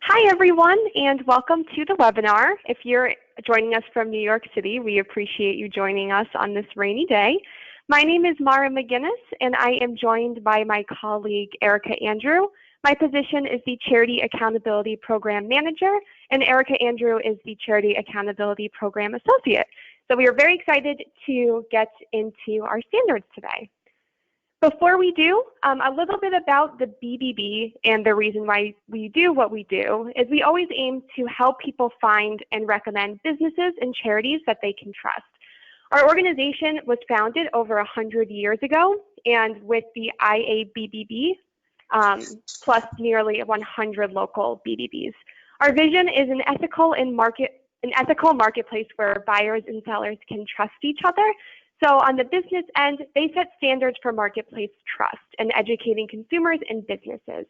Hi everyone, and welcome to the webinar. If you're joining us from New York City, we appreciate you joining us on this rainy day. My name is Mara McGinnis, and I am joined by my colleague Erica Andrew. My position is the Charity Accountability Program Manager, and Erica Andrew is the Charity Accountability Program Associate. So we are very excited to get into our standards today. Before we do, a little bit about the BBB and the reason why we do what we do is we always aim to help people find and recommend businesses and charities that they can trust. Our organization was founded over 100 years ago, and with the IABBB, plus nearly 100 local BBBs. Our vision is an ethical marketplace where buyers and sellers can trust each other. So on the business end, they set standards for marketplace trust and educating consumers and businesses.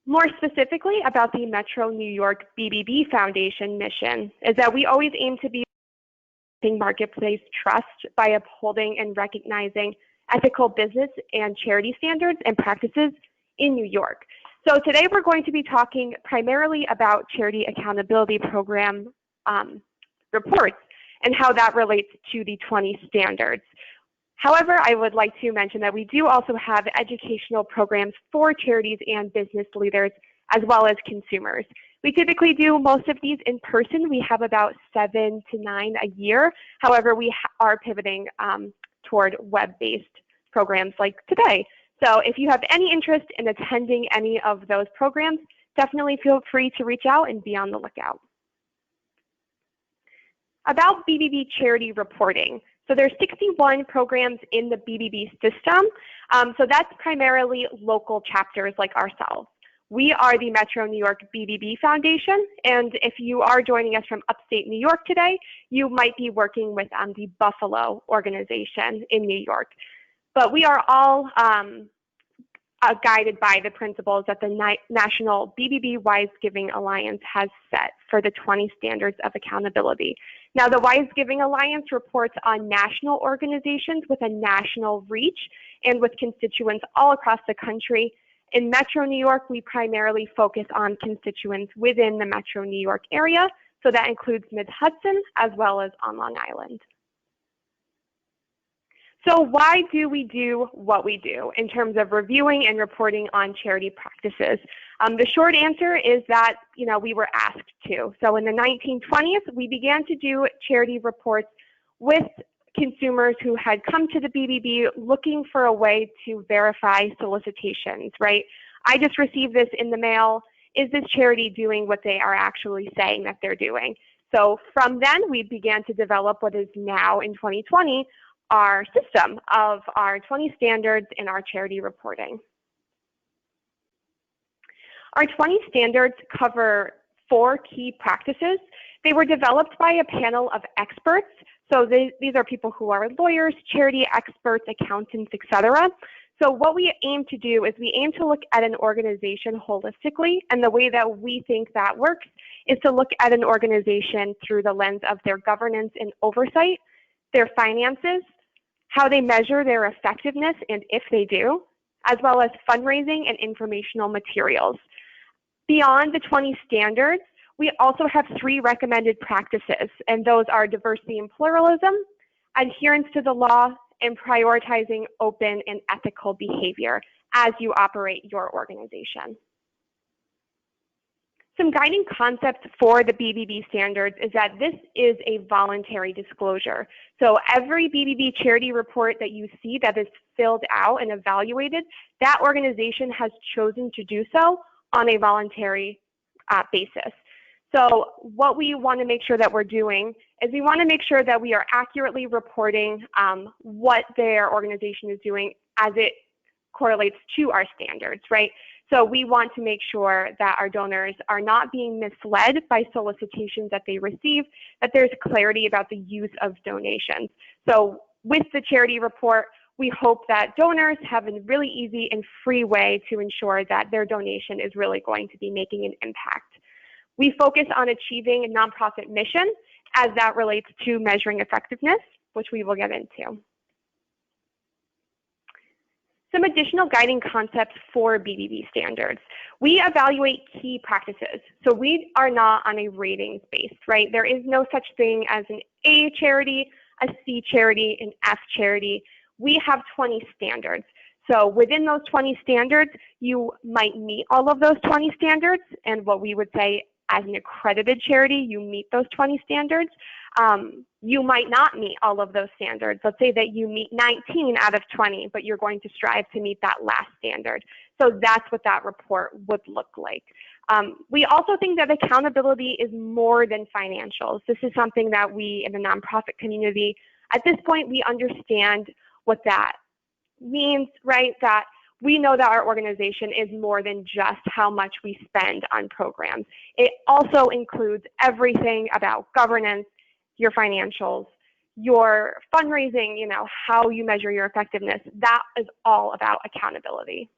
More specifically about the Metro New York BBB Foundation mission is that we always aim to be marketplace trust by upholding and recognizing ethical business and charity standards and practices in New York. So today we're going to be talking primarily about Charity Accountability Program reports and how that relates to the 20 standards. However, I would like to mention that we do also have educational programs for charities and business leaders, as well as consumers. We typically do most of these in person. We have about 7 to 9 a year. However, we are pivoting toward web-based programs like today. So if you have any interest in attending any of those programs, definitely feel free to reach out and be on the lookout. About BBB charity reporting. So there's 61 programs in the BBB system. So that's primarily local chapters like ourselves. We are the Metro New York BBB Foundation, and if you are joining us from upstate New York today, you might be working with the Buffalo organization in New York. But we are all guided by the principles that the National BBB Wise Giving Alliance has set for the 20 standards of accountability. Now, the Wise Giving Alliance reports on national organizations with a national reach and with constituents all across the country. In Metro New York, we primarily focus on constituents within the Metro New York area, so that includes Mid-Hudson as well as on Long Island. So why do we do what we do in terms of reviewing and reporting on charity practices? The short answer is that we were asked to. So in the 1920s, we began to do charity reports with consumers who had come to the BBB looking for a way to verify solicitations, right? I just received this in the mail. Is this charity doing what they are actually saying that they're doing? So from then, we began to develop what is now in 2020 our system of our 20 standards and our charity reporting. Our 20 standards cover 4 key practices. They were developed by a panel of experts. So these are people who are lawyers, charity experts, accountants, etc. So what we aim to do is we aim to look at an organization holistically, and the way that we think that works is to look at an organization through the lens of their governance and oversight, their finances, how they measure their effectiveness and if they do, as well as fundraising and informational materials. Beyond the 20 standards, we also have 3 recommended practices, and those are diversity and pluralism, adherence to the law, and prioritizing open and ethical behavior as you operate your organization. Some guiding concepts for the BBB standards is that this is a voluntary disclosure. So every BBB charity report that you see that is filled out and evaluated, that organization has chosen to do so on a voluntary basis. So what we want to make sure that we're doing is we want to make sure that we are accurately reporting what their organization is doing as it correlates to our standards, right? So we want to make sure that our donors are not being misled by solicitations that they receive, that there's clarity about the use of donations. So with the charity report, we hope that donors have a really easy and free way to ensure that their donation is really going to be making an impact. We focus on achieving a nonprofit mission as that relates to measuring effectiveness, which we will get into. Some additional guiding concepts for BBB standards. We evaluate key practices. So we are not on a ratings based, right? There is no such thing as an A charity, a C charity, an F charity. We have 20 standards. So within those 20 standards, you might meet all of those 20 standards, and what we would say as an accredited charity, you meet those 20 standards. You might not meet all of those standards. Let's say that you meet 19 out of 20, but you're going to strive to meet that last standard. So that's what that report would look like. We also think that accountability is more than financials. This is something that we in the nonprofit community, at this point, we understand what that means, right? That we know that our organization is more than just how much we spend on programs. It also includes everything about governance, your financials, your fundraising, how you measure your effectiveness. That is all about accountability.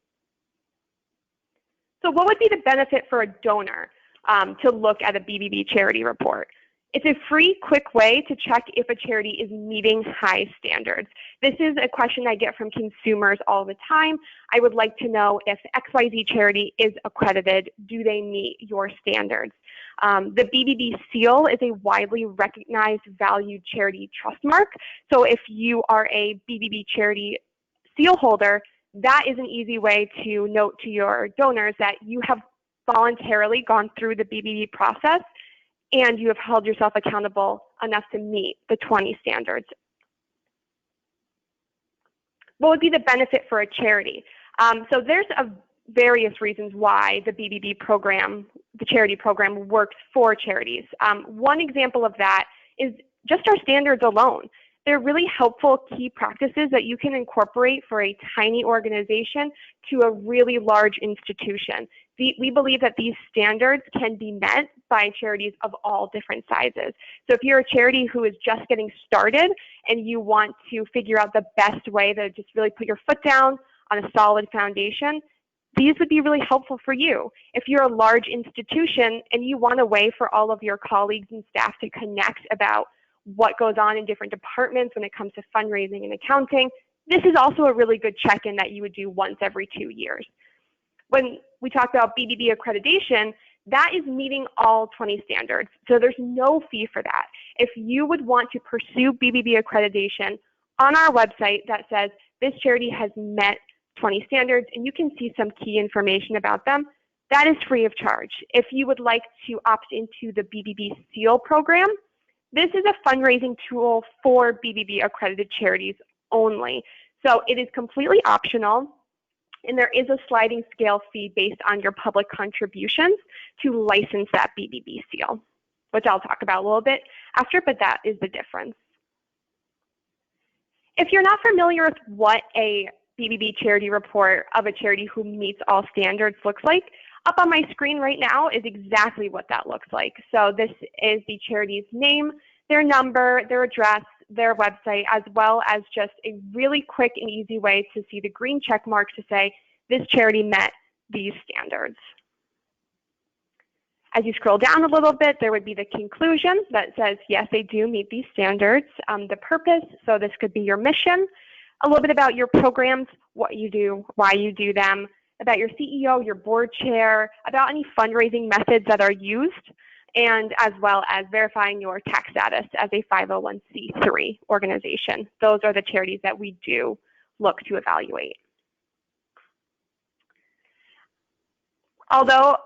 So what would be the benefit for a donor to look at a BBB charity report? It's a free, quick way to check if a charity is meeting high standards. This is a question I get from consumers all the time. I would like to know if XYZ charity is accredited. Do they meet your standards? The BBB Seal is a widely recognized valued charity trust mark. So if you are a BBB Charity Seal holder, that is an easy way to note to your donors that you have voluntarily gone through the BBB process and you have held yourself accountable enough to meet the 20 standards. What would be the benefit for a charity? So there's various reasons why the BBB program, the charity program, works for charities. One example of that is just our standards alone. They're really helpful key practices that you can incorporate for a tiny organization to a really large institution. We believe that these standards can be met by charities of all different sizes. So if you're a charity who is just getting started and you want to figure out the best way to just really put your foot down on a solid foundation, these would be really helpful for you. If you're a large institution and you want a way for all of your colleagues and staff to connect about what goes on in different departments when it comes to fundraising and accounting, this is also a really good check-in that you would do once every 2 years. When we talk about BBB accreditation, that is meeting all 20 standards. So there's no fee for that. If you would want to pursue BBB accreditation on our website that says this charity has met 20 standards and you can see some key information about them, that is free of charge. If you would like to opt into the BBB Seal program, this is a fundraising tool for BBB accredited charities only. So it is completely optional, and there is a sliding scale fee based on your public contributions to license that BBB seal, which I'll talk about a little bit after, but that is the difference. If you're not familiar with what a BBB charity report of a charity who meets all standards looks like, up on my screen right now is exactly what that looks like. So this is the charity's name, their number, their address, their website, as well as just a really quick and easy way to see the green check marks to say this charity met these standards. As you scroll down a little bit, there would be the conclusion that says, yes, they do meet these standards. The purpose, so this could be your mission, a little bit about your programs, what you do, why you do them, about your CEO, your board chair, about any fundraising methods that are used, and as well as verifying your tax status as a 501c3 organization. Those are the charities that we do look to evaluate. Although,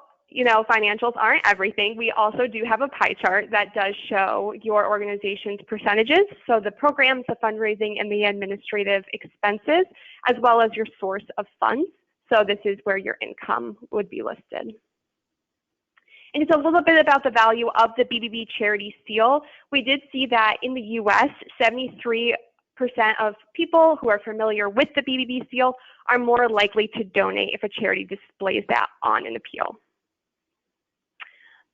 financials aren't everything, we also do have a pie chart that does show your organization's percentages, so the programs, the fundraising, and the administrative expenses, as well as your source of funds. So this is where your income would be listed. And just a little bit about the value of the BBB Charity Seal. We did see that in the US, 73% of people who are familiar with the BBB Seal are more likely to donate if a charity displays that on an appeal.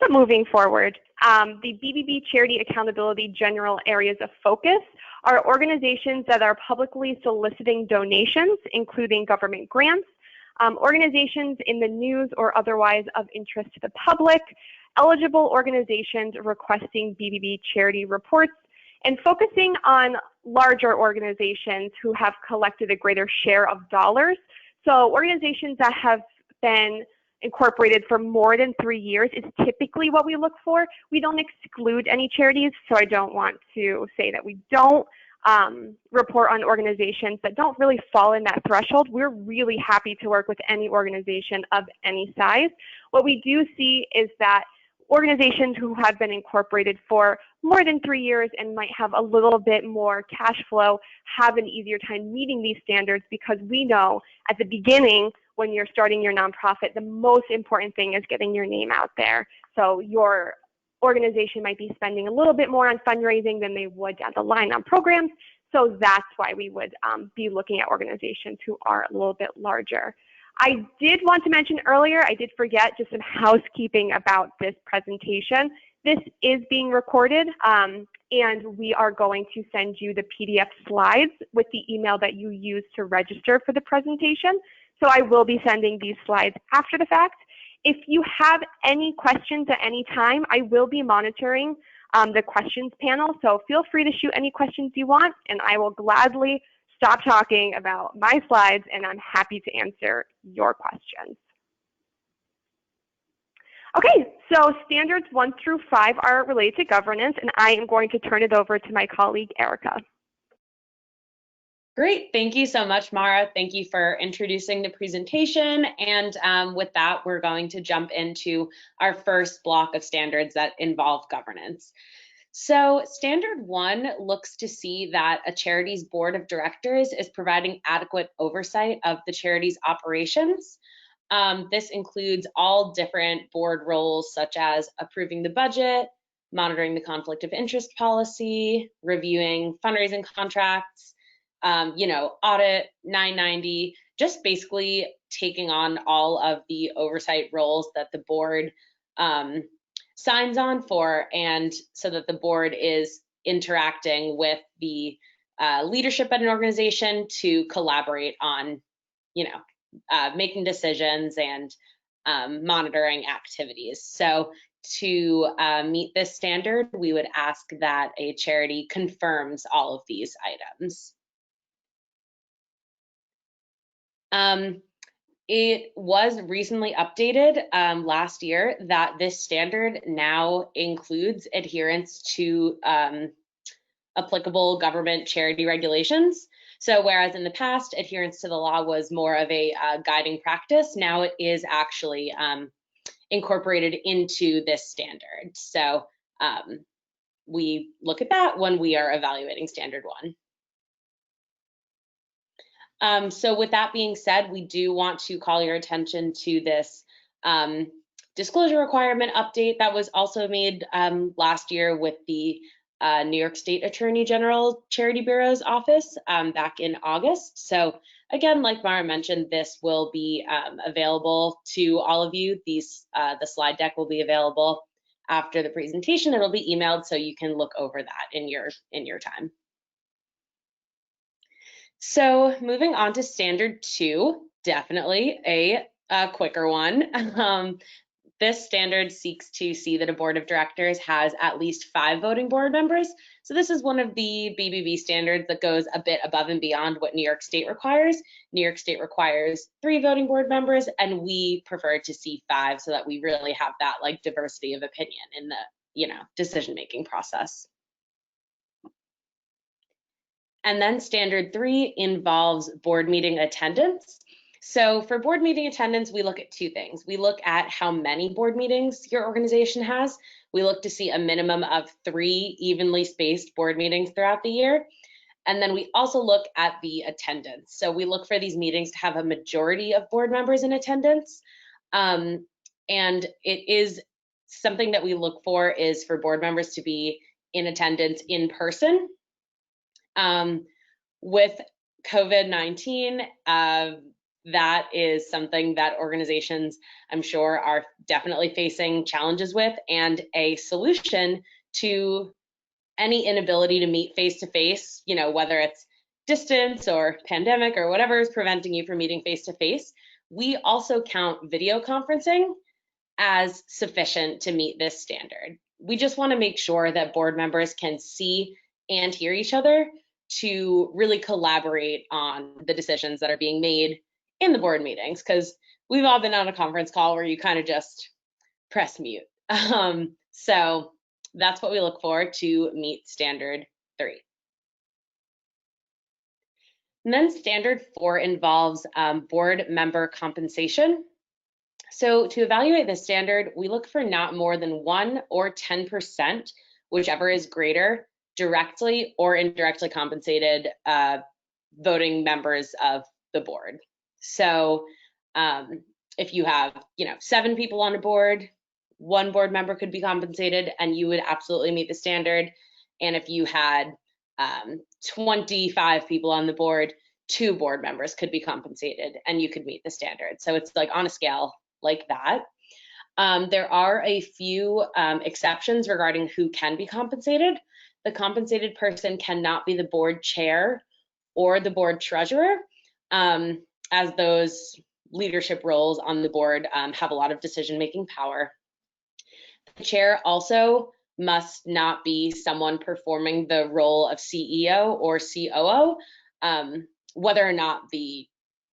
But moving forward, the BBB Charity Accountability General Areas of Focus are organizations that are publicly soliciting donations, including government grants, organizations in the news or otherwise of interest to the public, eligible organizations requesting BBB charity reports, and focusing on larger organizations who have collected a greater share of dollars. So organizations that have been incorporated for more than 3 years is typically what we look for. We don't exclude any charities, so I don't want to say that we don't report on organizations that don't really fall in that threshold. We're really happy to work with any organization of any size. What we do see is that organizations who have been incorporated for more than 3 years and might have a little bit more cash flow have an easier time meeting these standards, because we know at the beginning when you're starting your nonprofit, the most important thing is getting your name out there. So your organization might be spending a little bit more on fundraising than they would down the line on programs. So that's why we would be looking at organizations who are a little bit larger. I did want to mention earlier, I did forget just some housekeeping about this presentation. This is being recorded, and we are going to send you the PDF slides with the email that you used to register for the presentation. So I will be sending these slides after the fact. If you have any questions at any time, I will be monitoring the questions panel. So feel free to shoot any questions you want, and I will gladly stop talking about my slides, and I'm happy to answer your questions. Okay, so standards 1 through 5 are related to governance, and I am going to turn it over to my colleague, Erica. Great, thank you so much, Mara. Thank you for introducing the presentation. And with that, we're going to jump into our first block of standards that involve governance. So standard 1 looks to see that a charity's board of directors is providing adequate oversight of the charity's operations. This includes all different board roles, such as approving the budget, monitoring the conflict of interest policy, reviewing fundraising contracts, audit 990, just basically taking on all of the oversight roles that the board signs on for, and so that the board is interacting with the leadership at an organization to collaborate on, making decisions and monitoring activities. So to meet this standard, we would ask that a charity confirms all of these items. It was recently updated last year that this standard now includes adherence to applicable government charity regulations. So whereas in the past, adherence to the law was more of a guiding practice, now it is actually incorporated into this standard. So we look at that when we are evaluating standard 1. So with that being said, we do want to call your attention to this disclosure requirement update that was also made last year with the New York State Attorney General Charity Bureau's office back in August. So again, like Mara mentioned, this will be available to all of you. The slide deck will be available after the presentation. It'll be emailed, so you can look over that in your time. So moving on to standard 2, definitely a quicker one. This standard seeks to see that a board of directors has at least 5 voting board members. So this is one of the BBB standards that goes a bit above and beyond what New York State requires. New York State requires 3 voting board members, and we prefer to see 5 so that we really have that like diversity of opinion in the decision-making process. And then standard 3 involves board meeting attendance. So for board meeting attendance, we look at 2 things. We look at how many board meetings your organization has. We look to see a minimum of 3 evenly spaced board meetings throughout the year. And then we also look at the attendance. So we look for these meetings to have a majority of board members in attendance. And it is something that we look for is for board members to be in attendance in person. With COVID-19, that is something that organizations, I'm sure, are definitely facing challenges with, and a solution to any inability to meet face-to-face, whether it's distance or pandemic or whatever is preventing you from meeting face-to-face, we also count video conferencing as sufficient to meet this standard. We just want to make sure that board members can see and hear each other to really collaborate on the decisions that are being made in the board meetings, because we've all been on a conference call where you kind of just press mute. So that's what we look for to meet standard 3. And then standard 4 involves board member compensation. So to evaluate this standard, we look for not more than 1 or 10%, whichever is greater, directly or indirectly compensated voting members of the board. So if you have, 7 people on a board, 1 board member could be compensated and you would absolutely meet the standard. And if you had 25 people on the board, 2 board members could be compensated and you could meet the standard. So it's like on a scale like that. There are a few exceptions regarding who can be compensated. The compensated person cannot be the board chair or the board treasurer, as those leadership roles on the board have a lot of decision-making power. The chair also must not be someone performing the role of CEO or COO, whether or not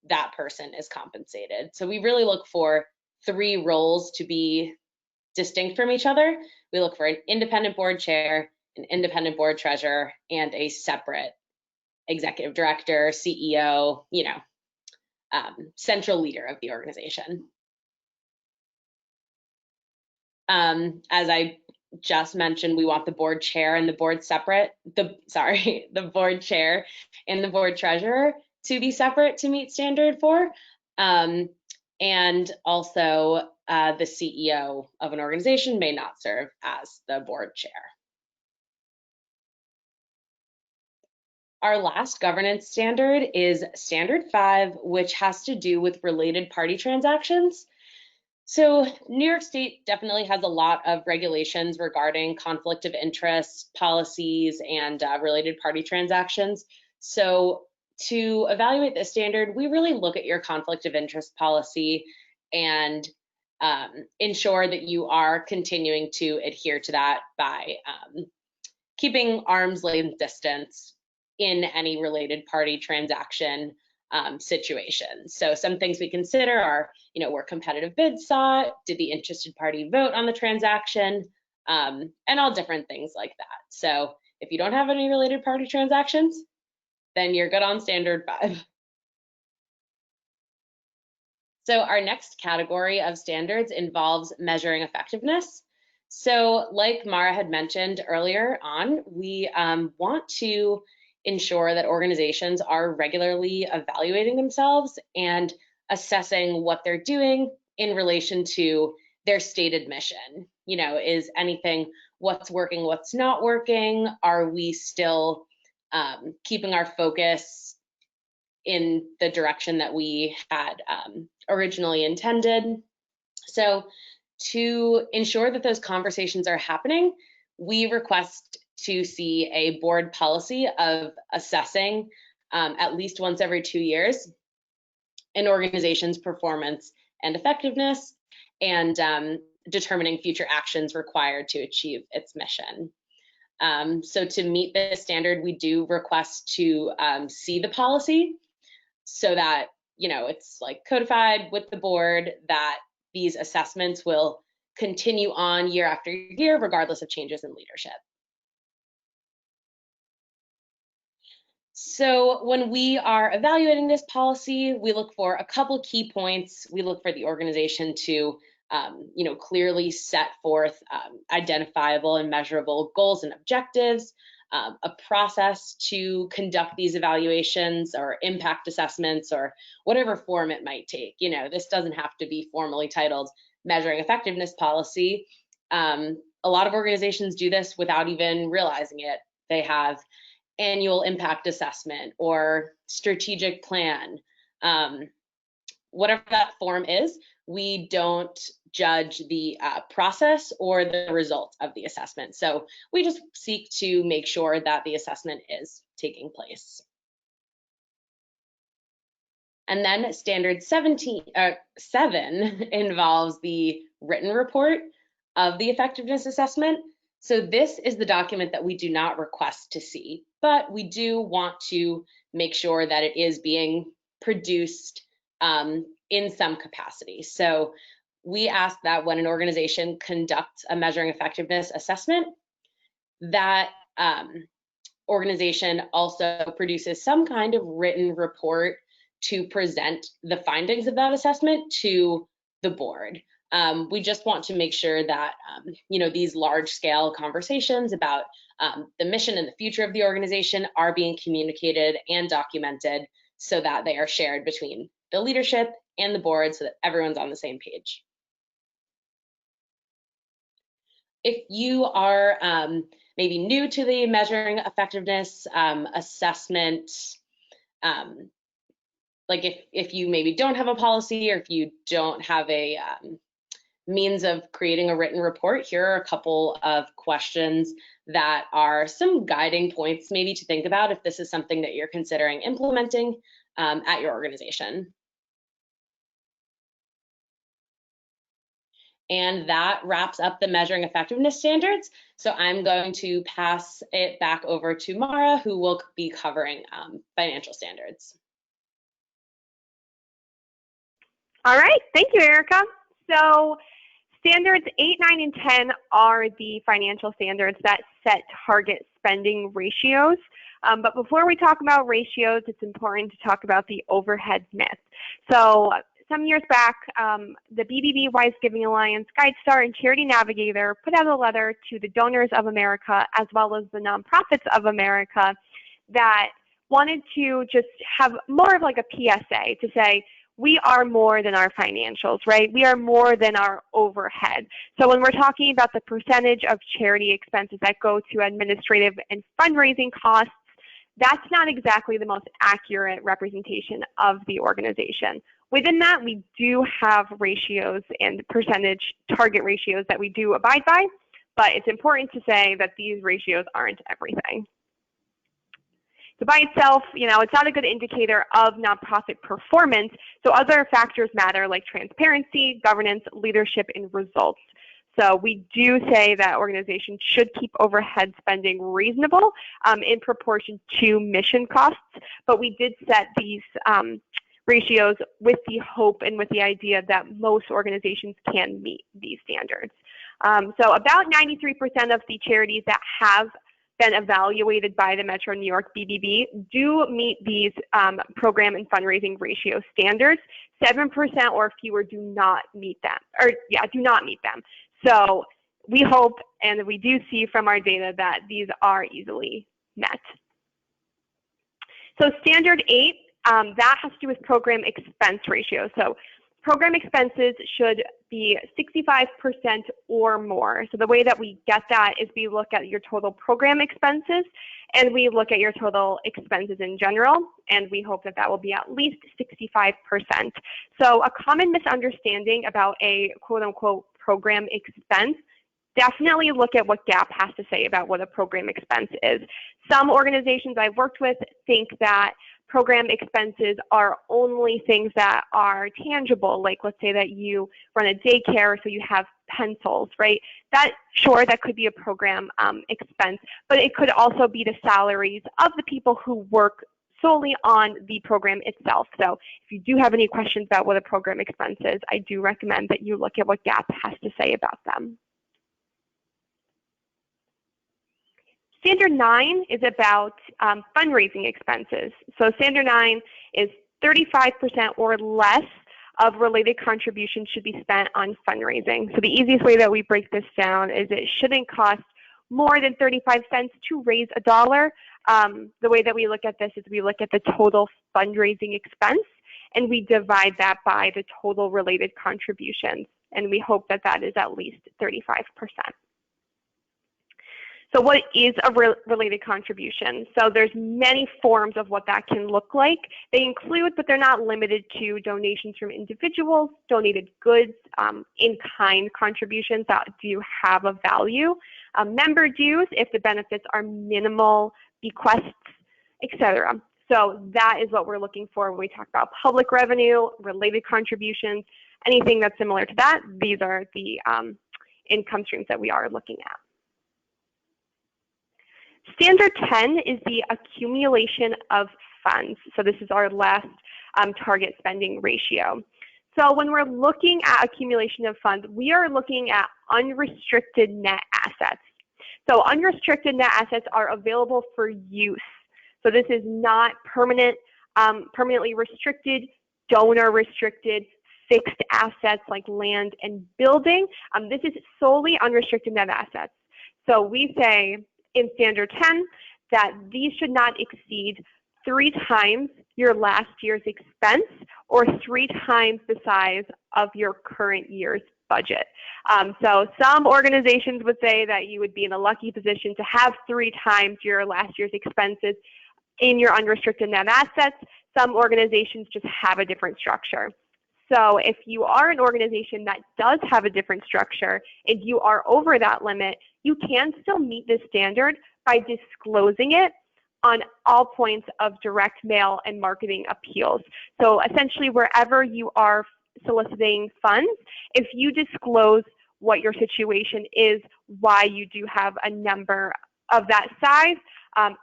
that person is compensated. So we really look for 3 roles to be distinct from each other. We look for an independent board chair, an independent board treasurer, and a separate executive director, CEO, central leader of the organization. As I just mentioned, we want the board chair and the board the board chair and the board treasurer to be separate to meet standard 4. And also the CEO of an organization may not serve as the board chair. Our last governance standard is standard 5, which has to do with related party transactions. So New York State definitely has a lot of regulations regarding conflict of interest, policies, and related party transactions. So to evaluate this standard, we really look at your conflict of interest policy and ensure that you are continuing to adhere to that by keeping arm's length distance in any related party transaction situation. So some things we consider are, were competitive bids sought, did the interested party vote on the transaction, and all different things like that. So if you don't have any related party transactions, then you're good on standard 5. So our next category of standards involves measuring effectiveness. So like Mara had mentioned earlier on, we want to ensure that organizations are regularly evaluating themselves and assessing what they're doing in relation to their stated mission. Is anything, what's working, what's not working? Are we still keeping our focus in the direction that we had originally intended? So to ensure that those conversations are happening, we request to see a board policy of assessing at least once every 2 years an organization's performance and effectiveness, and determining future actions required to achieve its mission. So to meet this standard, we do request to see the policy so that, it's like codified with the board that these assessments will continue on year after year, regardless of changes in leadership. So when we are evaluating this policy, we look for a couple key points. We look for the organization to, clearly set forth identifiable and measurable goals and objectives, a process to conduct these evaluations or impact assessments or whatever form it might take. This doesn't have to be formally titled measuring effectiveness policy. A lot of organizations do this without even realizing it. They have annual impact assessment or strategic plan, whatever that form is. We don't judge the process or the result of the assessment. So we just seek to make sure that the assessment is taking place. And then standard 7 involves the written report of the effectiveness assessment. So this is the document that we do not request to see, but we do want to make sure that it is being produced in some capacity. So we ask that when an organization conducts a measuring effectiveness assessment, that organization also produces some kind of written report to present the findings of that assessment to the board. We just want to make sure that these large-scale conversations about the mission and the future of the organization are being communicated and documented so that they are shared between the leadership and the board so that everyone's on the same page. If you are maybe new to the measuring effectiveness assessment, like if you maybe don't have a policy or if you don't have a means of creating a written report, here are a couple of questions that are some guiding points maybe to think about if this is something that you're considering implementing at your organization. And that wraps up the measuring effectiveness standards. So I'm going to pass it back over to Mara, who will be covering financial standards. All right, thank you, Erica. So standards 8, 9, and 10 are the financial standards that set target spending ratios. But before we talk about ratios, it's important to talk about the overhead myth. So some years back, the BBB Wise Giving Alliance, GuideStar, and Charity Navigator put out a letter to the donors of America as well as the nonprofits of America that wanted to just have more of like a PSA to say, we are more than our financials, right? We are more than our overhead. So when we're talking about the percentage of charity expenses that go to administrative and fundraising costs, that's not exactly the most accurate representation of the organization. Within that, we do have ratios and percentage target ratios that we do abide by, but it's important to say that these ratios aren't everything. So by itself, it's not a good indicator of nonprofit performance, so other factors matter like transparency, governance, leadership, and results. So we do say that organizations should keep overhead spending reasonable in proportion to mission costs, but we did set these ratios with the hope and with the idea that most organizations can meet these standards. So about 93% of the charities that have been evaluated by the Metro New York BBB do meet these program and fundraising ratio standards. 7% or fewer do not meet them, do not meet them. So we hope and we do see from our data that these are easily met. So standard 8, that has to do with program expense ratio. So program expenses should be 65% or more. So the way that we get that is we look at your total program expenses and we look at your total expenses in general, and we hope that that will be at least 65%. So a common misunderstanding about a quote-unquote program expense, definitely look at what GAAP has to say about what a program expense is. Some organizations I've worked with think that program expenses are only things that are tangible, like let's say that you run a daycare, so you have pencils, right? Sure, that could be a program expense, but it could also be the salaries of the people who work solely on the program itself. So if you do have any questions about what a program expense is, I do recommend that you look at what GAAP has to say about them. Standard 9 is about fundraising expenses. So standard 9 is 35% or less of related contributions should be spent on fundraising. So the easiest way that we break this down is it shouldn't cost more than 35 cents to raise a dollar. The way that we look at this is we look at the total fundraising expense and we divide that by the total related contributions. And we hope that that is at least 35%. So what is a related contribution? So there's many forms of what that can look like. They include, but they're not limited to, donations from individuals, donated goods, in-kind contributions that do have a value, member dues if the benefits are minimal, bequests, etc. So that is what we're looking for when we talk about public revenue, related contributions, anything that's similar to that. These are the income streams that we are looking at. Standard 10 is the accumulation of funds. So this is our last target spending ratio. So when we're looking at accumulation of funds, we are looking at unrestricted net assets. So unrestricted net assets are available for use. So this is not permanently restricted, donor restricted, fixed assets like land and building. This is solely unrestricted net assets. So we say in Standard 10 that these should not exceed 3 times your last year's expense or 3 times the size of your current year's budget. So some organizations would say that you would be in a lucky position to have 3 times your last year's expenses in your unrestricted net assets. Some organizations just have a different structure. So if you are an organization that does have a different structure and you are over that limit, you can still meet this standard by disclosing it on all points of direct mail and marketing appeals. So essentially wherever you are soliciting funds, if you disclose what your situation is, why you do have a number of that size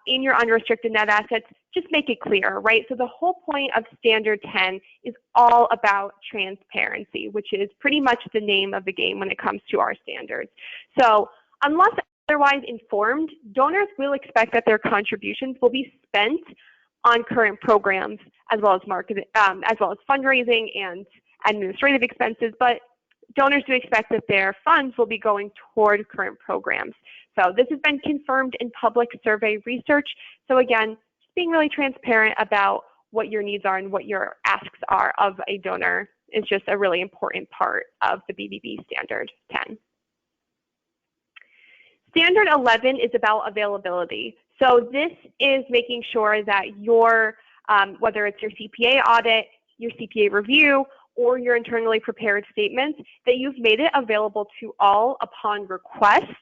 in your unrestricted net assets, just make it clear, right? So the whole point of Standard 10 is all about transparency, which is pretty much the name of the game when it comes to our standards. So unless otherwise informed, donors will expect that their contributions will be spent on current programs as well as fundraising and administrative expenses, but donors do expect that their funds will be going toward current programs. So this has been confirmed in public survey research. So again, just being really transparent about what your needs are and what your asks are of a donor is just a really important part of the BBB Standard 10. Standard 11 is about availability. So this is making sure that your, whether it's your CPA audit, your CPA review, or your internally prepared statements, that you've made it available to all upon request,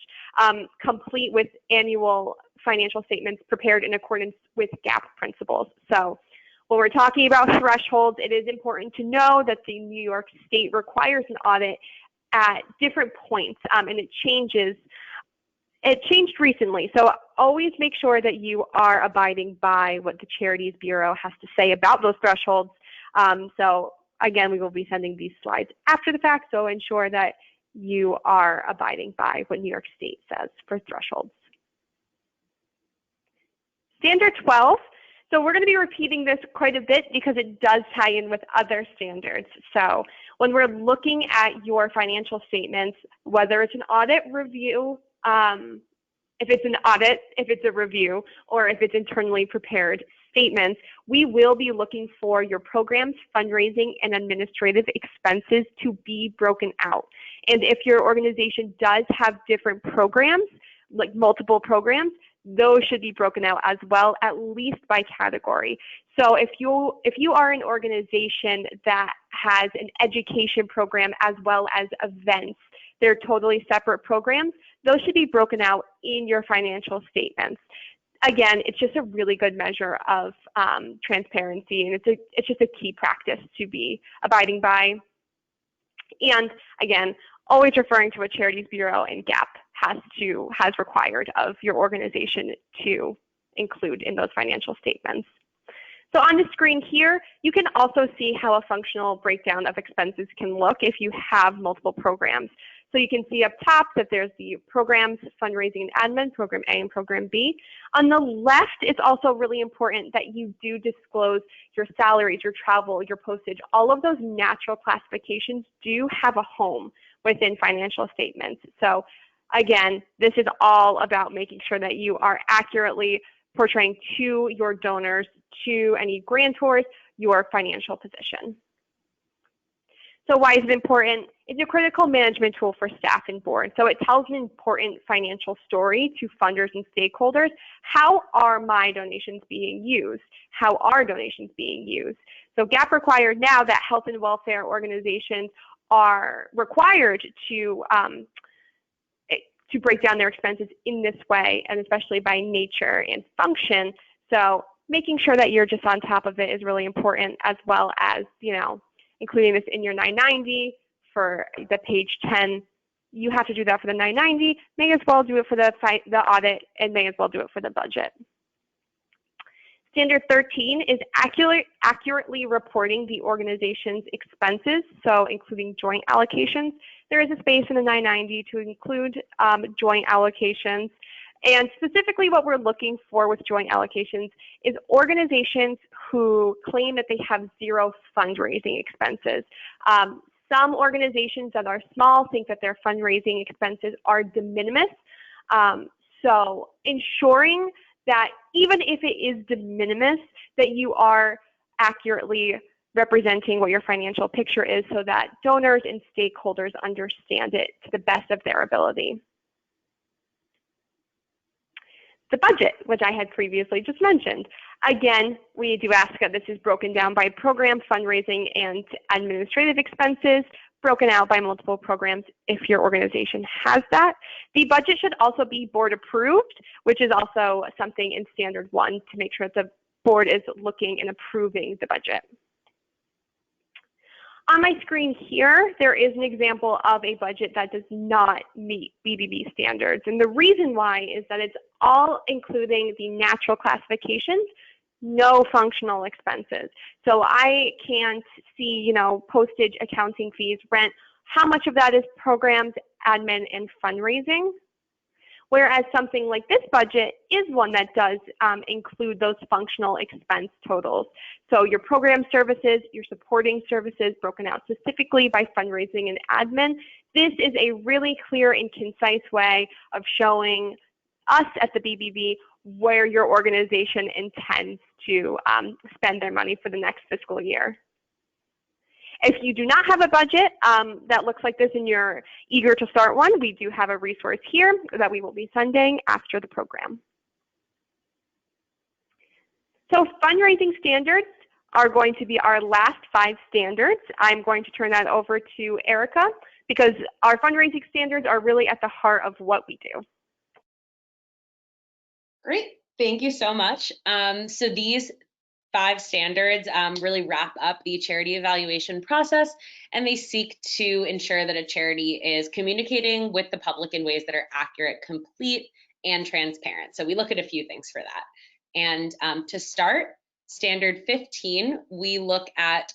complete with annual financial statements prepared in accordance with GAAP principles. So when we're talking about thresholds, it is important to know that the New York State requires an audit at different points, and it changes. It changed recently, so always make sure that you are abiding by what the Charities Bureau has to say about those thresholds. So again, we will be sending these slides after the fact, so ensure that you are abiding by what New York State says for thresholds. Standard 12, so we're going to be repeating this quite a bit because it does tie in with other standards. So when we're looking at your financial statements, whether it's an audit review, if it's an audit, if it's a review, or if it's internally prepared statements, we will be looking for your programs, fundraising, and administrative expenses to be broken out. And if your organization does have different programs, like multiple programs, those should be broken out as well, at least by category. So if you are an organization that has an education program as well as events, they're totally separate programs, those should be broken out in your financial statements. Again, it's just a really good measure of transparency, and it's just a key practice to be abiding by. And again, always referring to what Charities Bureau and GAAP has required of your organization to include in those financial statements. So on the screen here, you can also see how a functional breakdown of expenses can look if you have multiple programs. So you can see up top that there's the programs, fundraising and admin, program A and program B. On the left, it's also really important that you do disclose your salaries, your travel, your postage. All of those natural classifications do have a home within financial statements. So again, this is all about making sure that you are accurately portraying to your donors, to any grantors, your financial position. So why is it important? It's a critical management tool for staff and board. So it tells an important financial story to funders and stakeholders. How are my donations being used? How are donations being used? So GAAP required now that health and welfare organizations are required to break down their expenses in this way, and especially by nature and function. So making sure that you're just on top of it is really important, as well as, including this in your 990 for the page 10 You have to do that for the 990, may as well do it for the audit, and may as well do it for the budget. Standard 13 is accurately reporting the organization's expenses, so including joint allocations. There is a space in the 990 to include joint allocations. And specifically what we're looking for with joint allocations is organizations who claim that they have zero fundraising expenses. Some organizations that are small think that their fundraising expenses are de minimis. So ensuring that even if it is de minimis, that you are accurately representing what your financial picture is so that donors and stakeholders understand it to the best of their ability. The budget, which I had previously just mentioned. Again, we do ask that this is broken down by program, fundraising, and administrative expenses, broken out by multiple programs if your organization has that. The budget should also be board approved, which is also something in Standard 1 to make sure that the board is looking and approving the budget. On my screen here, there is an example of a budget that does not meet BBB standards. And the reason why is that it's all including the natural classifications, no functional expenses. So I can't see, postage, accounting fees, rent, how much of that is programs, admin, and fundraising. Whereas something like this budget is one that does include those functional expense totals. So your program services, your supporting services broken out specifically by fundraising and admin. This is a really clear and concise way of showing us at the BBB where your organization intends to spend their money for the next fiscal year. If you do not have a budget that looks like this and you're eager to start one, we do have a resource here that we will be sending after the program. So fundraising standards are going to be our last 5 standards. I'm going to turn that over to Erica because our fundraising standards are really at the heart of what we do. Great, thank you so much. So these 5 standards really wrap up the charity evaluation process, and they seek to ensure that a charity is communicating with the public in ways that are accurate, complete, and transparent. So we look at a few things for that. And to start, standard 15, we look at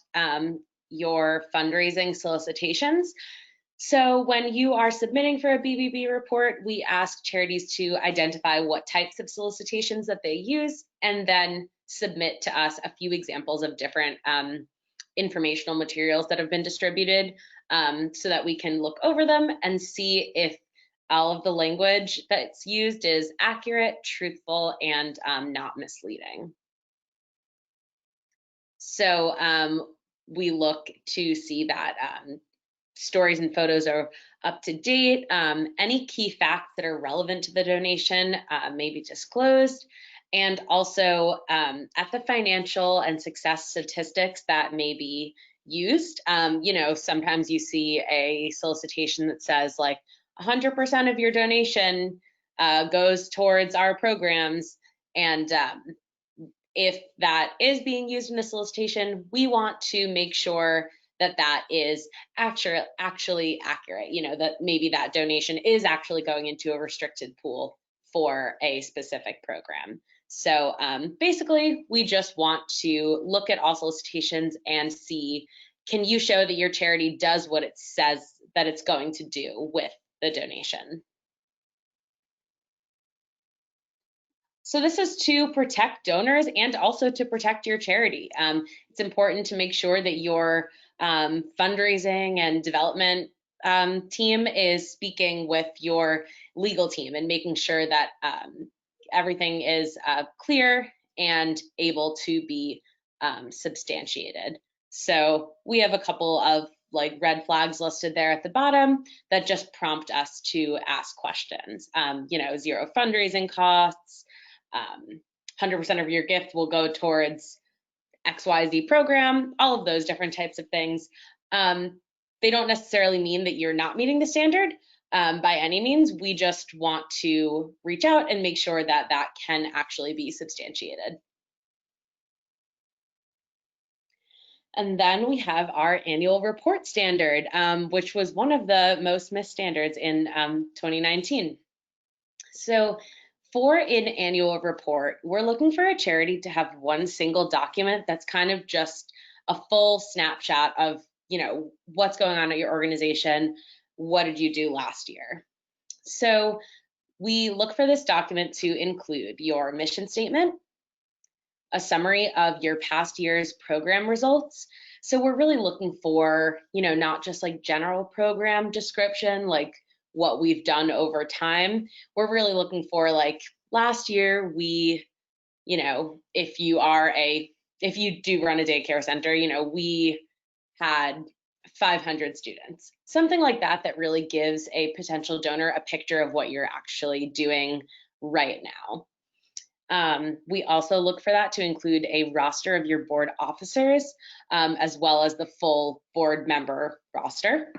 your fundraising solicitations. So when you are submitting for a BBB report, we ask charities to identify what types of solicitations that they use and then submit to us a few examples of different informational materials that have been distributed so that we can look over them and see if all of the language that's used is accurate, truthful, and not misleading. So we look to see that stories and photos are up to date. Any key facts that are relevant to the donation may be disclosed. And also at the financial and success statistics that may be used. Sometimes you see a solicitation that says like 100% of your donation goes towards our programs. And if that is being used in a solicitation, we want to make sure that that is actually accurate, that maybe that donation is actually going into a restricted pool for a specific program. So basically, we just want to look at all solicitations and see, can you show that your charity does what it says that it's going to do with the donation? So this is to protect donors and also to protect your charity. It's important to make sure that your fundraising and development team is speaking with your legal team and making sure that everything is clear and able to be substantiated. So we have a couple of red flags listed there at the bottom that just prompt us to ask questions. Zero fundraising costs, 100% of your gift will go towards XYZ program, all of those different types of things. They don't necessarily mean that you're not meeting the standard by any means. We just want to reach out and make sure that that can actually be substantiated. And then we have our annual report standard, which was one of the most missed standards in 2019. So for an annual report, we're looking for a charity to have one single document that's kind of just a full snapshot of, what's going on at your organization. What did you do last year? So we look for this document to include your mission statement, a summary of your past year's program results. So we're really looking for, not just like general program description, like what we've done over time. We're really looking for like last year we, if you do run a daycare center, we had 500 students, something like that, that really gives a potential donor a picture of what you're actually doing right now. We also look for that to include a roster of your board officers, as well as the full board member roster.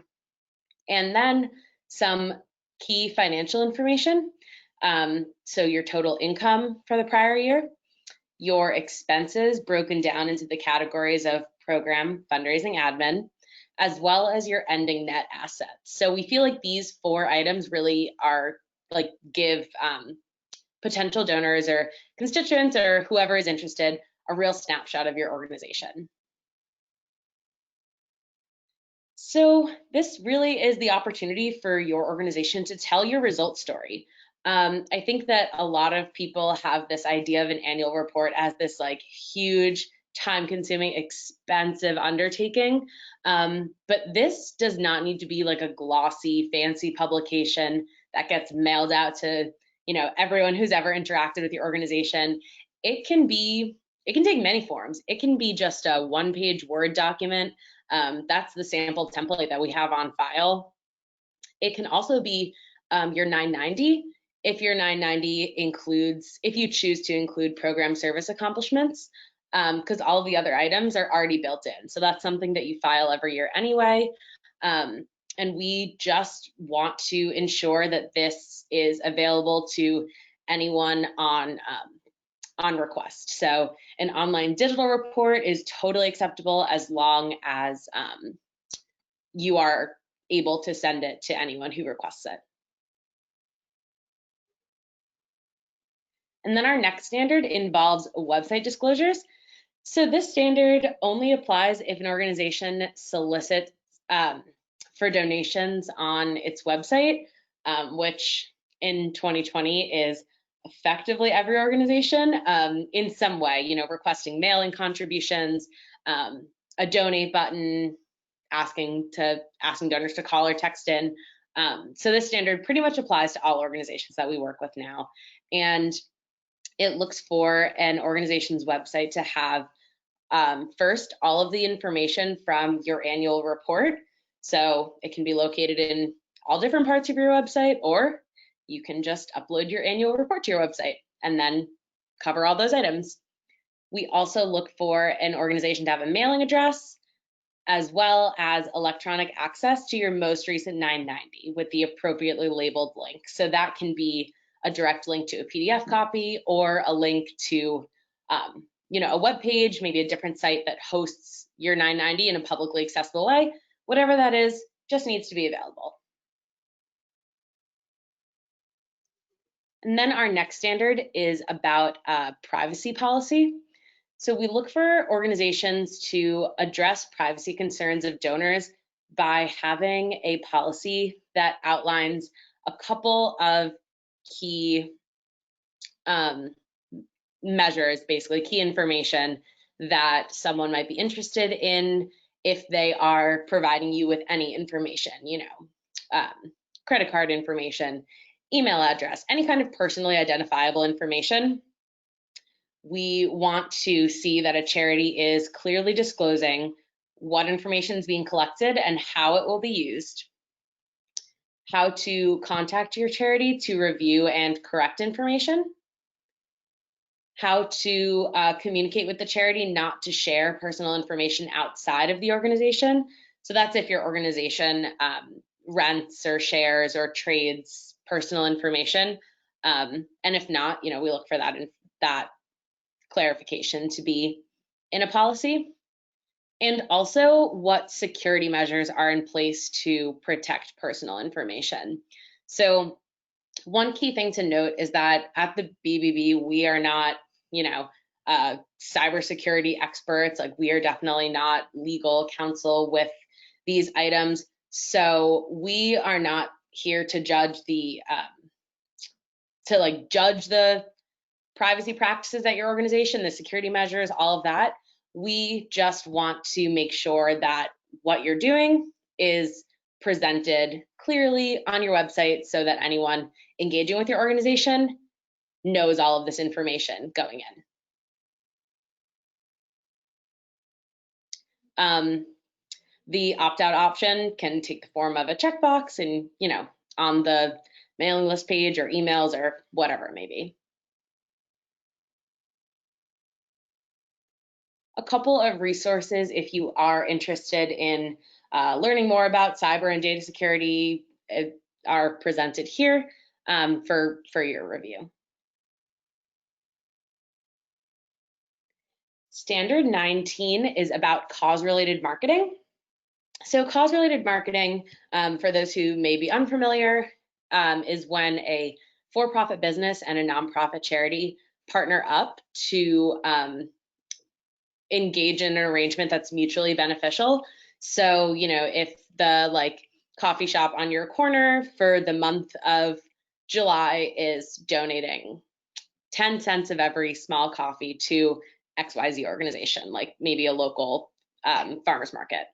And then some key financial information. So your total income for the prior year, your expenses broken down into the categories of program, fundraising, admin, as well as your ending net assets. So we feel like these 4 items really are give potential donors or constituents or whoever is interested a real snapshot of your organization. So this really is the opportunity for your organization to tell your results story. I think that a lot of people have this idea of an annual report as this huge, time-consuming, expensive undertaking, but this does not need to be like a glossy, fancy publication that gets mailed out to everyone who's ever interacted with your organization. It can take many forms. It can be just a 1-page Word document. That's the sample template that we have on file. It can also be your 990. If your 990 includes, if you choose to include program service accomplishments, because all of the other items are already built in. So that's something that you file every year anyway. And we just want to ensure that this is available to anyone on request. So an online digital report is totally acceptable as long as you are able to send it to anyone who requests it. And then our next standard involves website disclosures. So this standard only applies if an organization solicits for donations on its website, which in 2020 is effectively every organization in some way, requesting mailing contributions, a donate button, asking donors to call or text in. So this standard pretty much applies to all organizations that we work with now. And it looks for an organization's website to have first, all of the information from your annual report. So it can be located in all different parts of your website, or you can just upload your annual report to your website and then cover all those items. We also look for an organization to have a mailing address, as well as electronic access to your most recent 990 with the appropriately labeled link. So that can be a direct link to a PDF copy or a link to a web page, maybe a different site that hosts your 990 in a publicly accessible way. Whatever that is, just needs to be available. And then our next standard is about privacy policy. So we look for organizations to address privacy concerns of donors by having a policy that outlines a couple of key measures, basically key information that someone might be interested in if they are providing you with any information, credit card information, email address, any kind of personally identifiable information. We want to see that a charity is clearly disclosing what information is being collected and how it will be used, how to contact your charity to review and correct information, how to communicate with the charity not to share personal information outside of the organization. So that's if your organization rents or shares or trades personal information. And if not, we look for that clarification to be in a policy. and also what security measures are in place to protect personal information. So one key thing to note is that at the BBB, we are not, cybersecurity experts. Like, we are definitely not legal counsel with these items. So we are not here to judge judge the privacy practices at your organization, the security measures, all of that. We just want to make sure that what you're doing is presented clearly on your website so that anyone engaging with your organization knows all of this information going in. The opt-out option can take the form of a checkbox and, on the mailing list page or emails or whatever it may be. A couple of resources if you are interested in learning more about cyber and data security are presented here for your review. Standard 19 is about cause-related marketing. So cause-related marketing, for those who may be unfamiliar, is when a for-profit business and a nonprofit charity partner up to engage in an arrangement that's mutually beneficial. So, if the coffee shop on your corner for the month of July is donating 10 cents of every small coffee to XYZ organization, like maybe a local farmer's market.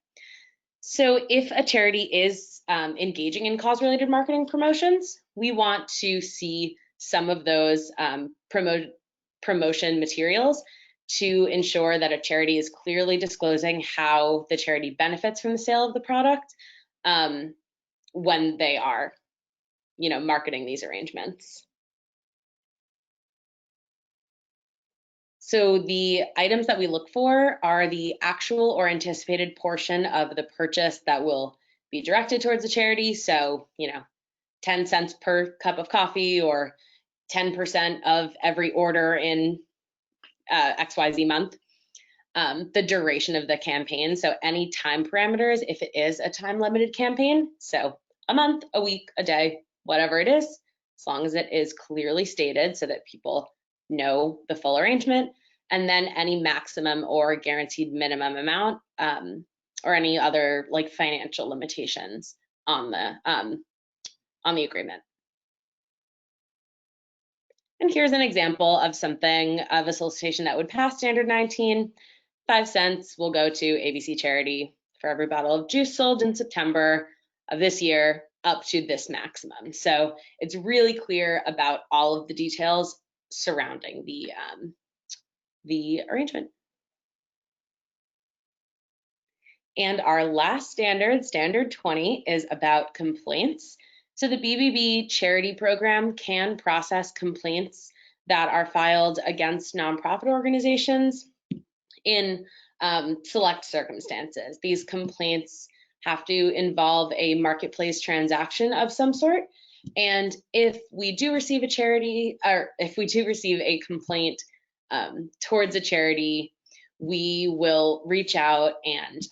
So if a charity is engaging in cause-related marketing promotions, we want to see some of those promotion materials to ensure that a charity is clearly disclosing how the charity benefits from the sale of the product when they are, marketing these arrangements. So the items that we look for are the actual or anticipated portion of the purchase that will be directed towards the charity. So, 10 cents per cup of coffee or 10% of every order in XYZ month. The duration of the campaign. So any time parameters, if it is a time limited campaign, so a month, a week, a day, whatever it is, as long as it is clearly stated so that people know the full arrangement, and then any maximum or guaranteed minimum amount or any other financial limitations on the agreement. And here's an example of a solicitation that would pass Standard 19. 5 cents will go to ABC Charity for every bottle of juice sold in September of this year up to this maximum. So it's really clear about all of the details surrounding the arrangement. And our last standard, Standard 20, is about complaints. So the BBB Charity Program can process complaints that are filed against nonprofit organizations in select circumstances. These complaints have to involve a marketplace transaction of some sort. And if we do receive a complaint towards a charity, we will reach out and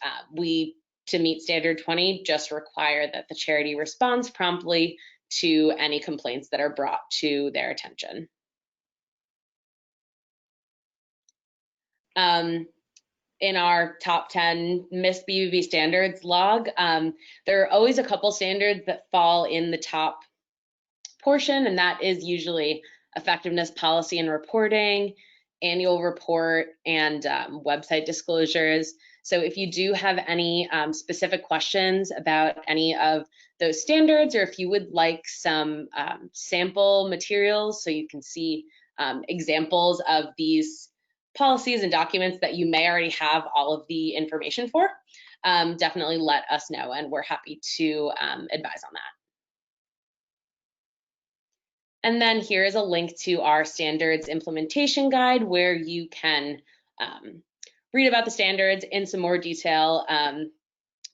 to meet Standard 20, just require that the charity responds promptly to any complaints that are brought to their attention. In our top 10 missed BBB standards log, there are always a couple standards that fall in the top portion, and that is usually effectiveness policy and reporting, annual report, and website disclosures. So if you do have any specific questions about any of those standards, or if you would like some sample materials so you can see examples of these policies and documents that you may already have all of the information for, definitely let us know, and we're happy to advise on that. And then here is a link to our standards implementation guide where you can read about the standards in some more detail,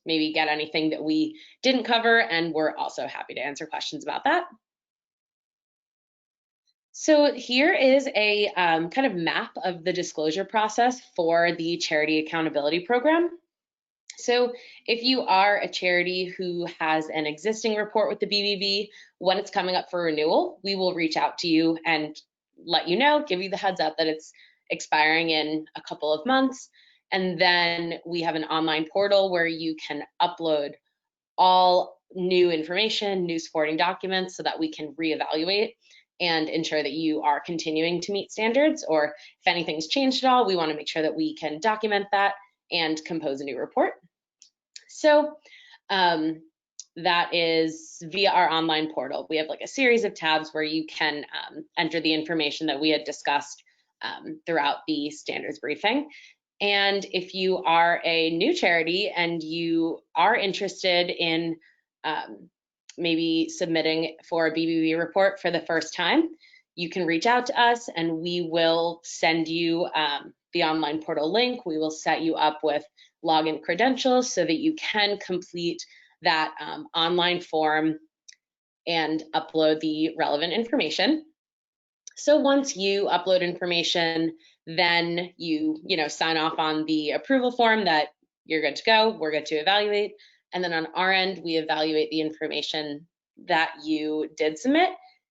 maybe get anything that we didn't cover, and we're also happy to answer questions about that. So here is a kind of map of the disclosure process for the Charity Accountability Program. So if you are a charity who has an existing report with the BBB, when it's coming up for renewal, we will reach out to you and let you know, give you the heads up that it's expiring in a couple of months. And then we have an online portal where you can upload all new information, new supporting documents, so that we can reevaluate and ensure that you are continuing to meet standards, or if anything's changed at all, we want to make sure that we can document that and compose a new report. So that is via our online portal. We have like a series of tabs where you can enter the information that we had discussed throughout the standards briefing. And if you are a new charity and you are interested in maybe submitting for a BBB report for the first time, you can reach out to us and we will send you the online portal link. We will set you up with login credentials so that you can complete that online form and upload the relevant information. So once you upload information, then you sign off on the approval form that you're good to go, we're good to evaluate. And then on our end, we evaluate the information that you did submit,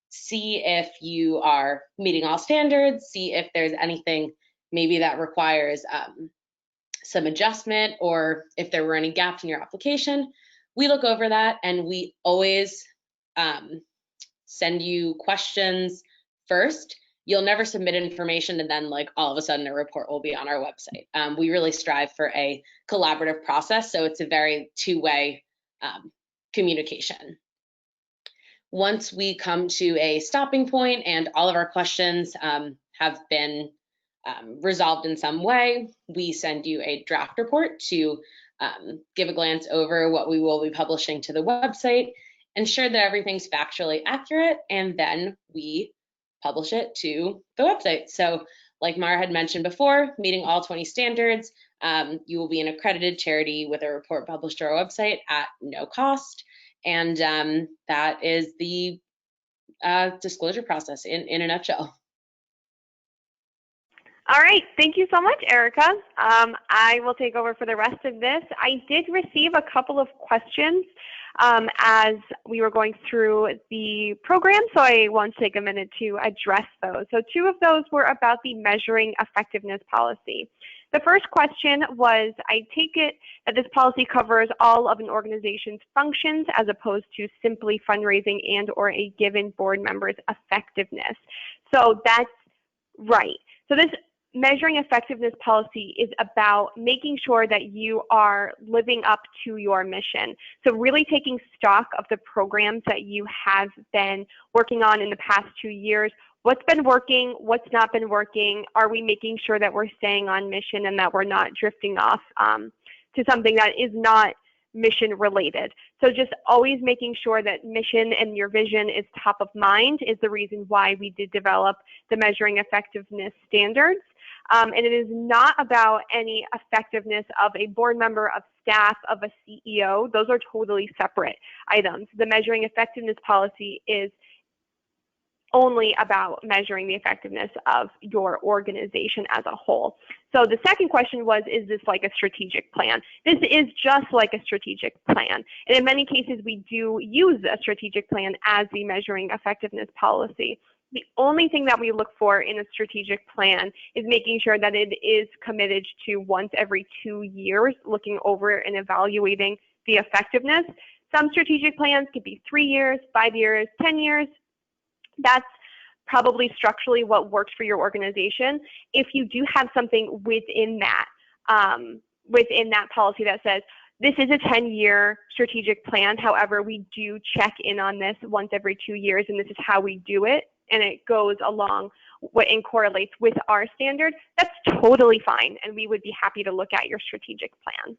see if you are meeting all standards, see if there's anything maybe that requires some adjustment, or if there were any gaps in your application. We look over that and we always send you questions first. You'll never submit information and then like all of a sudden a report will be on our website. We really strive for a collaborative process, so it's a very two-way communication. Once we come to a stopping point and all of our questions have been resolved in some way, we send you a draft report to give a glance over what we will be publishing to the website, ensure that everything's factually accurate, and then we publish it to the website. So like Mara had mentioned before, meeting all 20 standards, you will be an accredited charity with a report published to our website at no cost. And that is the disclosure process in a nutshell. All right, thank you so much, Erica. I will take over for the rest of this. I did receive a couple of questions as we were going through the program, so I want to take a minute to address those. So two of those were about the measuring effectiveness policy. The first question was, I take it that this policy covers all of an organization's functions as opposed to simply fundraising and or a given board member's effectiveness. So that's right. So this measuring effectiveness policy is about making sure that you are living up to your mission. So really taking stock of the programs that you have been working on in the past 2 years. What's been working? What's not been working? Are we making sure that we're staying on mission and that we're not drifting off to something that is not mission related? So just always making sure that mission and your vision is top of mind is the reason why we did develop the measuring effectiveness standards. And it is not about any effectiveness of a board member, of staff, of a CEO. Those are totally separate items. The measuring effectiveness policy is only about measuring the effectiveness of your organization as a whole. So the second question was, is this like a strategic plan? This is just like a strategic plan. And in many cases, we do use a strategic plan as the measuring effectiveness policy. The only thing that we look for in a strategic plan is making sure that it is committed to once every 2 years, looking over and evaluating the effectiveness. Some strategic plans could be 3 years, 5 years, 10 years. That's probably structurally what works for your organization. If you do have something within that policy that says, this is a 10-year strategic plan, however, we do check in on this once every 2 years, and this is how we do it, and it goes along and correlates with our standard, that's totally fine, and we would be happy to look at your strategic plan.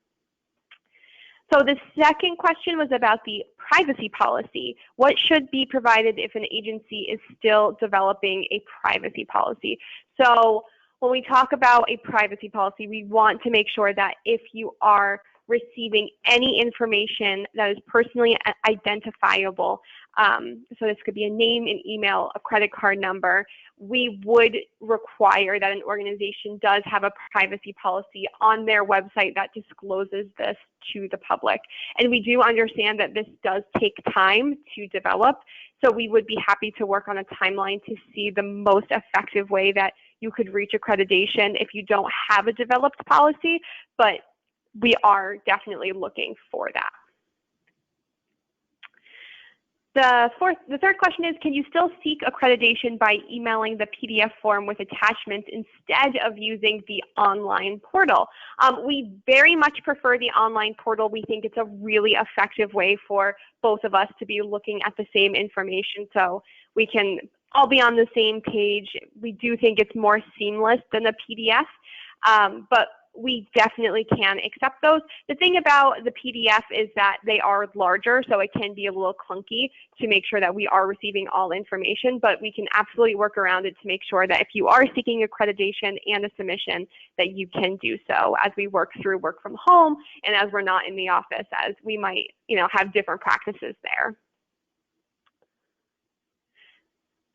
So the second question was about the privacy policy. What should be provided if an agency is still developing a privacy policy? So when we talk about a privacy policy, we want to make sure that if you are receiving any information that is personally identifiable So this could be a name, an email, a credit card number. We would require that an organization does have a privacy policy on their website that discloses this to the public. And we do understand that this does take time to develop, so we would be happy to work on a timeline to see the most effective way that you could reach accreditation if you don't have a developed policy, but we are definitely looking for that. The third question is, can you still seek accreditation by emailing the PDF form with attachments instead of using the online portal? We very much prefer the online portal. We think it's a really effective way for both of us to be looking at the same information, so we can all be on the same page. We do think it's more seamless than a PDF, but we definitely can accept those. The thing about the PDF is that they are larger, so it can be a little clunky to make sure that we are receiving all information, but we can absolutely work around it to make sure that if you are seeking accreditation and a submission, that you can do so as we work through work from home and as we're not in the office, as we might, have different practices there.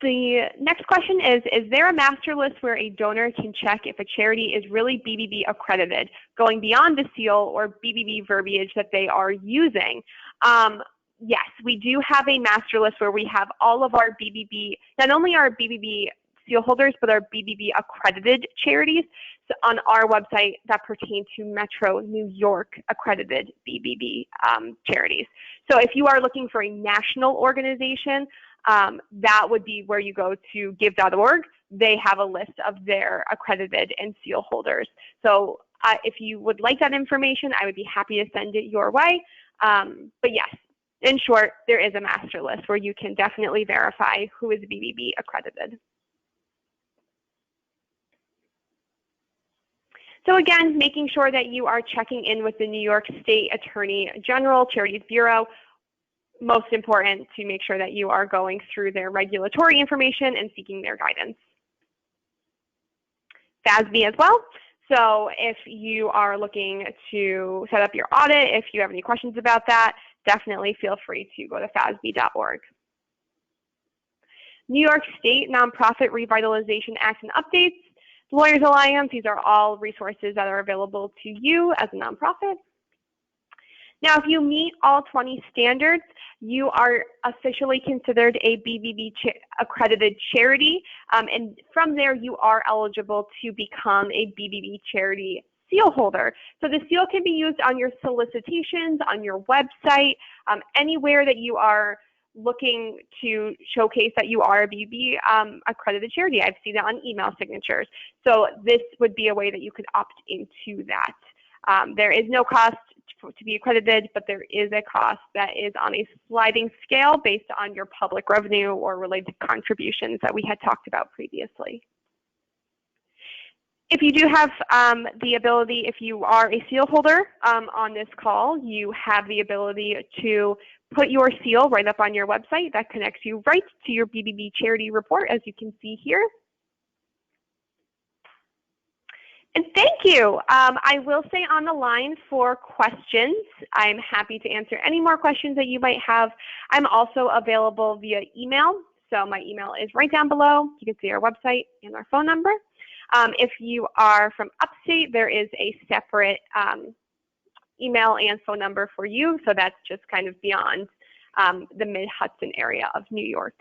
The next question is there a master list where a donor can check if a charity is really BBB accredited, going beyond the seal or BBB verbiage that they are using? Yes, we do have a master list where we have all of our BBB, not only our BBB seal holders, but our BBB accredited charities on our website that pertain to Metro New York accredited BBB charities. So if you are looking for a national organization, that would be where you go to give.org. They have a list of their accredited and seal holders. So if you would like that information, I would be happy to send it your way. But yes, in short, there is a master list where you can definitely verify who is BBB accredited. So again, making sure that you are checking in with the New York State Attorney General Charities Bureau. Most important to make sure that you are going through their regulatory information and seeking their guidance. FASB as well. So if you are looking to set up your audit, if you have any questions about that, definitely feel free to go to FASB.org. New York State Nonprofit Revitalization Act and Updates, Lawyers Alliance, these are all resources that are available to you as a nonprofit. Now, if you meet all 20 standards, you are officially considered a BBB accredited charity, and from there you are eligible to become a BBB Charity Seal holder. So the seal can be used on your solicitations, on your website, anywhere that you are looking to showcase that you are a BBB accredited charity. I've seen it on email signatures. So this would be a way that you could opt into that. There is no cost to be accredited, but there is a cost that is on a sliding scale based on your public revenue or related contributions that we had talked about previously. If you do have the ability, if you are a seal holder on this call, you have the ability to put your seal right up on your website. That connects you right to your BBB Charity Report, as you can see here. And thank you. I will stay on the line for questions. I'm happy to answer any more questions that you might have. I'm also available via email. So my email is right down below. You can see our website and our phone number. If you are from upstate, there is a separate email and phone number for you. So that's just kind of beyond the Mid-Hudson area of New York.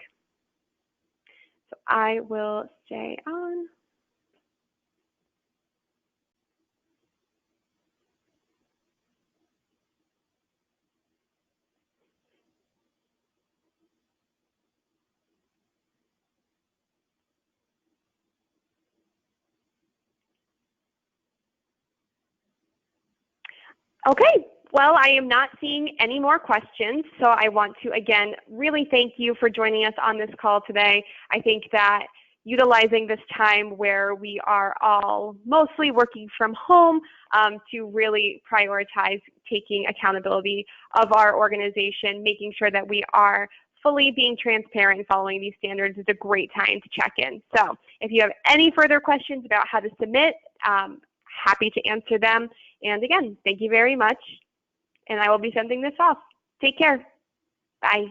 So I will stay on. Okay, well, I am not seeing any more questions, so I want to, again, really thank you for joining us on this call today. I think that utilizing this time where we are all mostly working from home to really prioritize taking accountability of our organization, making sure that we are fully being transparent and following these standards is a great time to check in. So if you have any further questions about how to submit, happy to answer them. And again, thank you very much. And I will be sending this off. Take care. Bye.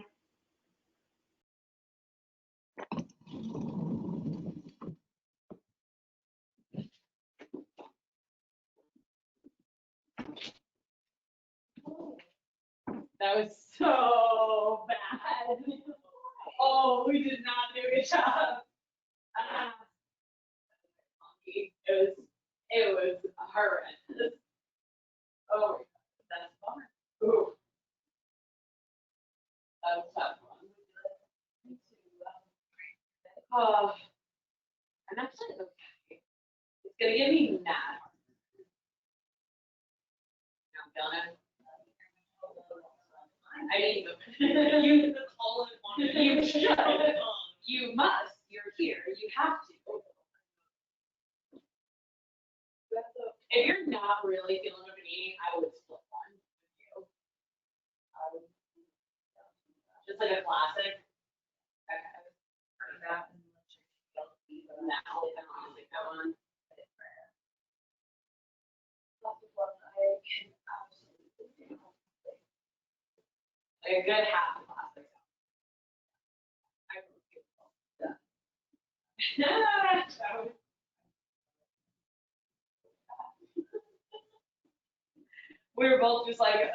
That was so bad. Oh, we did not do a good job. Ah. It was horrendous. Oh my God, that's fun. Ooh. That was a tough one. Oh, I'm actually okay. It's gonna get me mad. I'm feeling it. I mean, you call it one. You should. You must. You're here. You have to. If you're not really feeling open eating, I would split one with you. Just like a classic. Okay. That and now I don't like that one. Like a good half classic. We were both just like,